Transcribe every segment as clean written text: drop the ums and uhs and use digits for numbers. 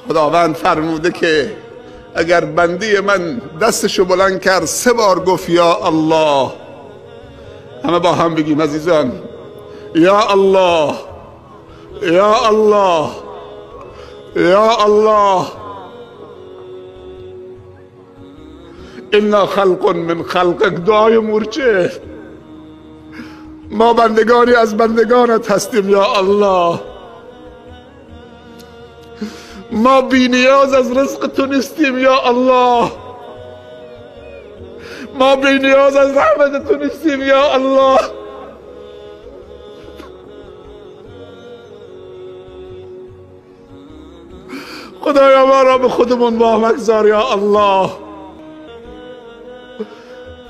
خداوند فرموده که اگر بنده من دستشو بلند کرد 3 بار گفت یا الله، همه با هم بگیم عزیزان، یا الله یا الله یا الله، انا خلق من خلقک، دعای مورچه، ما بندگانی از بندگانت هستیم یا الله، ما بی نیاز از رزق تو نیستیم یا الله، ما بی نیاز از رحمت تو نیستیم یا الله. خدایا ما را به خودمون مگذار یا الله.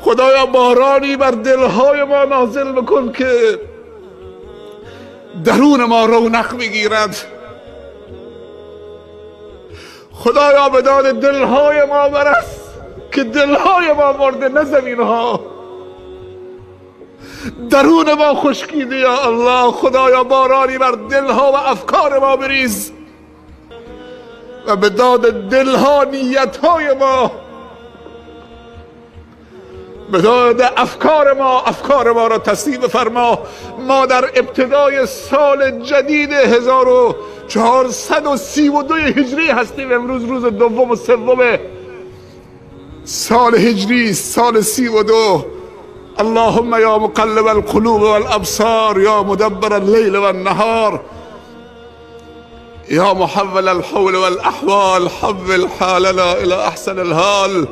خدایا بارانی بر دلهای ما نازل بکن که درون ما رونق بگیرد. خدایا به داد دلهای ما برس که دلهای ما مرده، نه زمینها. درون ما خشکیده یا الله. خدایا بارانی بر دلها و افکار ما بریز و به داد دلها نیتهای ما، به داد افکار ما را تصویب فرما. ما در ابتدای سال جدید 1432 هجری هستیم. امروز روز 2 و 3 سال هجری، سال 32. اللهم یا مقلب القلوب والابصار، یا مدبر اللیل والنهار، یا محول الحول والاحوال، حول حالنا الى احسن الحال.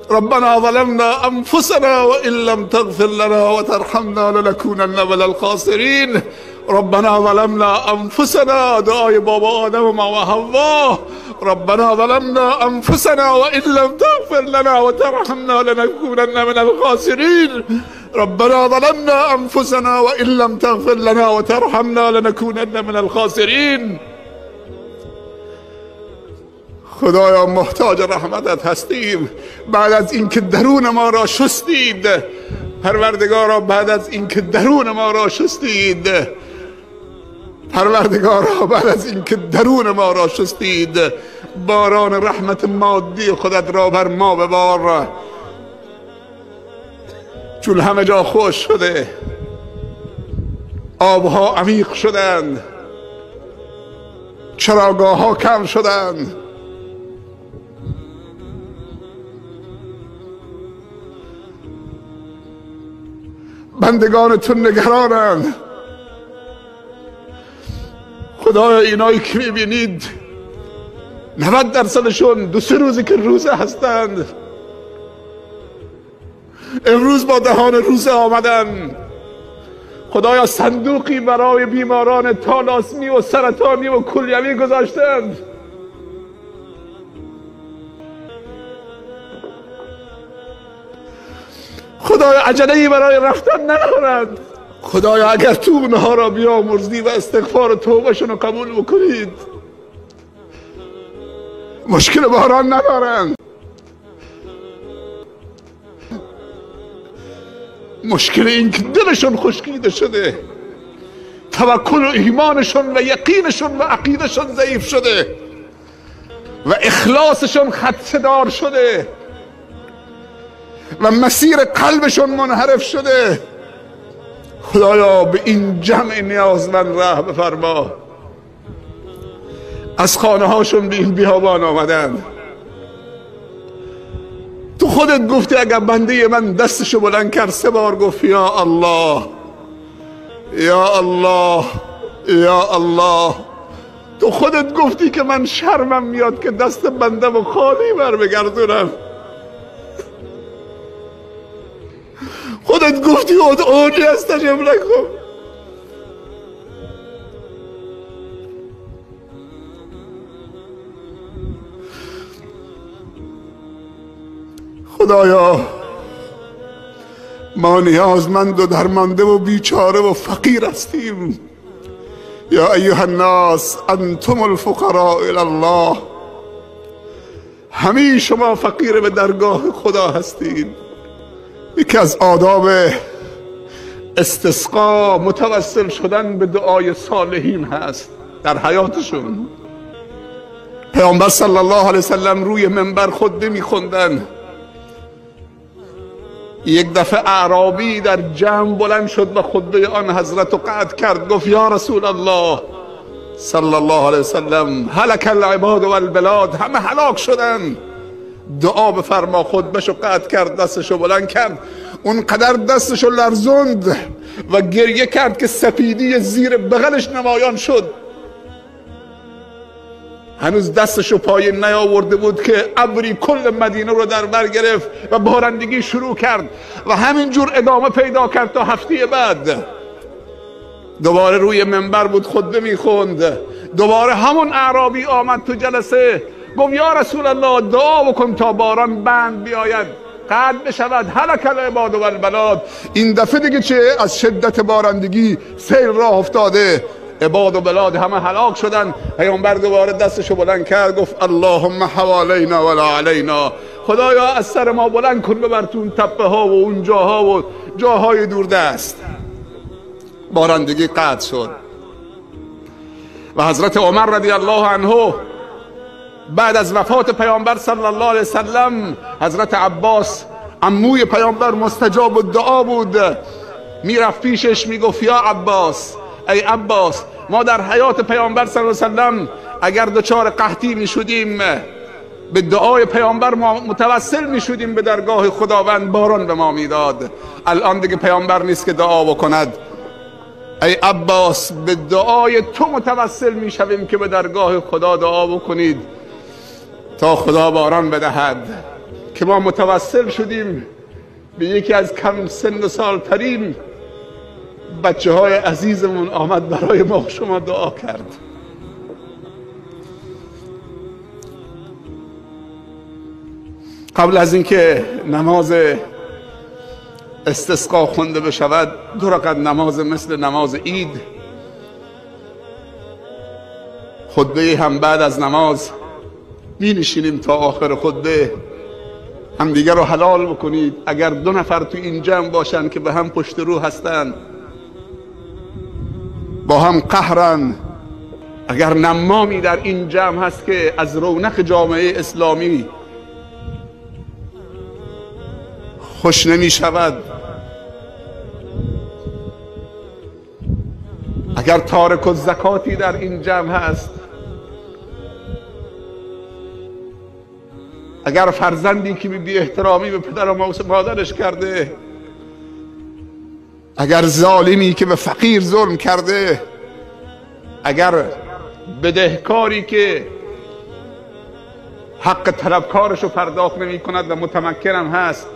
ربنا ظلمنا انفسنا وان لم تغفر لنا وترحمنا لنكونن من الخاسرین. ربنا ظلمنا انفسنا، دعای بابا آدم و ما و حوا. ربنا ظلمنا انفسنا وان لم تغفر لنا وترحمنا لنكونن من الخاسرین. ربنا ظلمنا انفسنا وان لم تغفر لنا وترحمنا لنكونن من الخاسرین. خدایا محتاج رحمتت هستیم. بعد از اینکه درون ما را شستید، پروردگارا، بعد از اینکه درون ما را شستید، پروردگارا، بعد از اینکه درون ما را شستید، باران رحمت مادی خودت را بر ما ببار. چون همه جا خوش شده، آبها عمیق شدند، چراگاه ها کم شدند، بندگان تو نگرانند. خدایا اینایی که میبینید 90%شون 2-3 روزی که روزه هستند، امروز با دهان روزه آمدن. خدایا صندوقی برای بیماران تالاسمی و سرطانی و کلیوی گذاشتند. خدایا عجله‌ای برای رفتن ندارند. خدایا اگر تو اونها را بیامرزی و استغفار و توبهشون رو قبول بکنید، مشکل باران ندارند. مشکل این که دلشون خشکیده شده، توکل و ایمانشون و یقینشون و عقیدشون ضعیف شده و اخلاصشون خدشه‌دار شده و مسیر قلبشون منحرف شده. خدایا به این جمع نیازمند رحم بفرما. از خانه هاشون به این بیابان آمدن. تو خودت گفتی اگر بنده من دستشو بلند کرد 3 بار گفت یا الله یا الله یا الله، تو خودت گفتی که من شرمم میاد که دست بندم و خالی بر بگردونم. خودت گفتی ادعونی استجب لکم. خدایا ما نیازمند و درمانده و بیچاره و فقیر هستیم. یا ایها الناس انتم الفقراء الی الله، همه شما فقیر به درگاه خدا هستید. یکی از آداب استسقا متوسل شدن به دعای صالحین هست در حیاتشون. پیامبر صلی الله علیه وسلم روی منبر خطبه میخوندن. یک دفعه اعرابی در جمع بلند شد و خطبه آن حضرت رو قطع کرد. گفت یا رسول الله صلی الله علیه وسلم هلک العباد و البلاد، همه هلاک شدن، دعا بفرما. خطبهشو قطع کرد، دستشو بلند کرد، اونقدر دستشو لرزوند و گریه کرد که سپیدی زیر بغلش نمایان شد. هنوز دستشو پایین نیاورده بود که ابری کل مدینه رو در بر گرفت و بارندگی شروع کرد و همینجور ادامه پیدا کرد تا هفته بعد. دوباره روی منبر بود خطبه میخوند. دوباره همون اعرابی آمد تو جلسه، گفت یا رسول الله دعا بکن تا باران بند بیاید، قطع بشود، هلک العباد و البلاد. این دفعه دیگه چه؟ از شدت بارندگی سیل راه افتاده، عباد و بلاد همه هلاک شدن. پیامبر دوباره دستشو بلند کرد، گفت اللهم حوالینا ولا علینا، خدایا از سر ما بلند کن ببر تو اون تپه ها و اون جاها و جاهای دوردست. بارندگی قطع شد و حضرت عمر رضی الله عنه بعد از وفات پیامبر صلی الله علیه وسلم، حضرت عباس عموی پیامبر مستجاب الدعا بود، میرفت پیشش میگفت یا عباس، ای عباس، ما در حیات پیامبر صلی الله علیه وسلم اگر دچار قحطی میشدیم به دعای پیامبر ما متوسل میشدیم به درگاه خداوند، باران به ما میداد. الان دیگه پیامبر نیست که دعا بکند، ای عباس به دعای تو متوسل میشویم که به درگاه خدا دعا بکنید تا خدا باران بدهد. که ما متوسل شدیم به یکی از کم سن و سال ترین بچه های عزیزمون، آمد برای ما شما دعا کرد. قبل از اینکه نماز استسقا خونده بشود، 2 رکعت نماز مثل نماز عید، خطبه هم بعد از نماز می نشینیم تا آخر خطبه هم دیگر رو حلال بکنید. اگر 2 نفر تو این جمع باشن که به هم پشت رو هستن، با هم قهرن، اگر نمامی در این جمع هست که از رونق جامعه اسلامی خوش نمی شود، اگر تارک الزکاتی در این جمع هست، اگر فرزندی که بی احترامی به پدر و مادرش کرده، اگر ظالمی که به فقیر ظلم کرده، اگر بدهکاری که حق طلبکارش رو پرداخت نمی کند و متمکنم هست،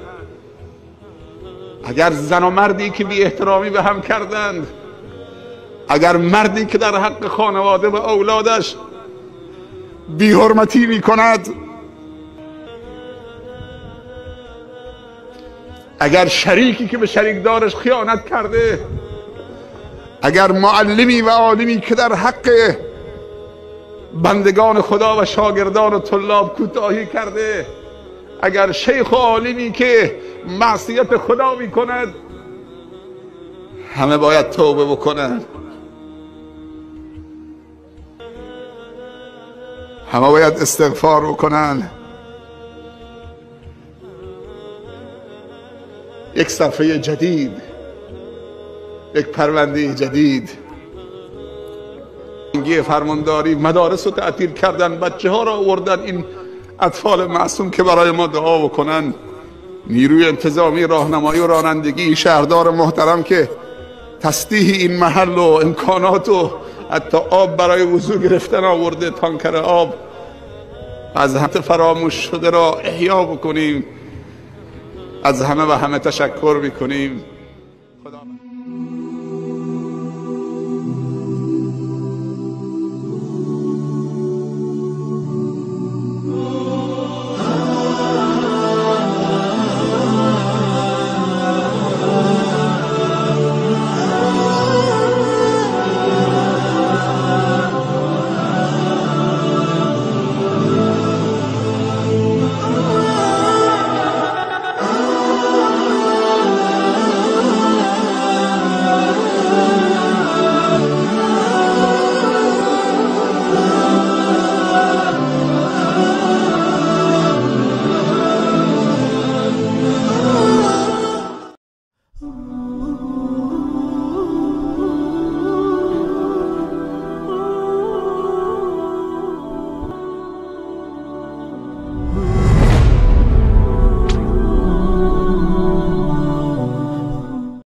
اگر زن و مردی که بی احترامی به هم کردند، اگر مردی که در حق خانواده و اولادش بی حرمتی می کند، اگر شریکی که به شریکدارش خیانت کرده، اگر معلمی و عالمی که در حق بندگان خدا و شاگردان و طلاب کوتاهی کرده، اگر شیخ و عالمی که معصیت خدا می کند، همه باید توبه بکنن، همه باید استغفار بکنن. یک صفحه جدید، یک پرونده جدید. اینگی فرمانداری مدارس رو تعطیل کردن، بچه ها را آوردن، این اطفال معصوم که برای ما دعا بکنن. نیروی انتظامی راهنمایی و رانندگی، شهردار محترم که تصدیح این محل و امکانات و حتی آب برای وضو گرفتن آورده، تانکر آب، از همه فراموش شده را احیا بکنیم. از همه و همه تشکر میکنیم.